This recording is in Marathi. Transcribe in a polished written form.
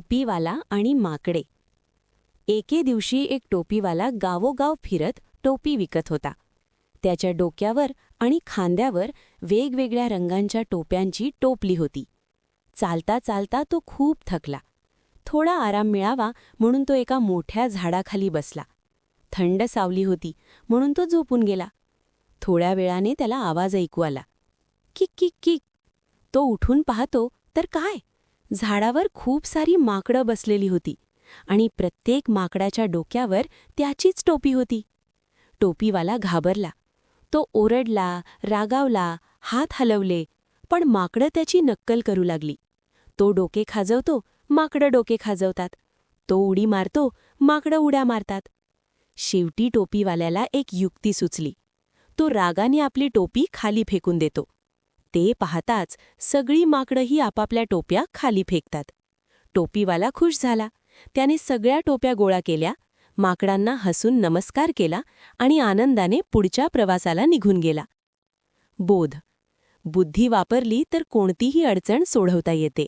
टोपीवाला आणि माकडे. एके दिवशी एक टोपीवाला गावोगाव फिरत टोपी विकत होता. त्याच्या डोक्यावर आणि खांद्यावर वेगवेगळ्या रंगांच्या टोप्यांची टोपली होती. चालता चालता तो खूप थकला. थोडा आराम मिळावा म्हणून तो एका मोठ्या झाडाखाली बसला. थंड सावली होती म्हणून तो झोपून गेला. थोड्या वेळाने त्याला आवाज ऐकू आला, किक किक किक. तो उठून पाहतो तर काय, झाडावर खूप सारी माकडं बसलेली होती आणि प्रत्येक माकडाच्या डोक्यावर त्याचीच टोपी होती. टोपीवाला घाबरला. तो ओरडला, रागावला, हात हलवले, पण माकडं त्याची नक्कल करू लागली. तो डोके खाजवतो, माकडं डोके खाजवतात. तो उडी मारतो, माकडं उड्या मारतात. शेवटी टोपीवाल्याला एक युक्ती सुचली. तो रागाने आपली टोपी खाली फेकून देतो. ते पाहताच सगळी माकडंही आपापल्या टोप्या खाली फेकतात. टोपीवाला खुश झाला. त्याने सगळ्या टोप्या गोळा केल्या, माकडांना हसून नमस्कार केला आणि आनंदाने पुढच्या प्रवासाला निघून गेला. बोध: बुद्धी वापरली तर कोणतीही अडचण सोडवता येते.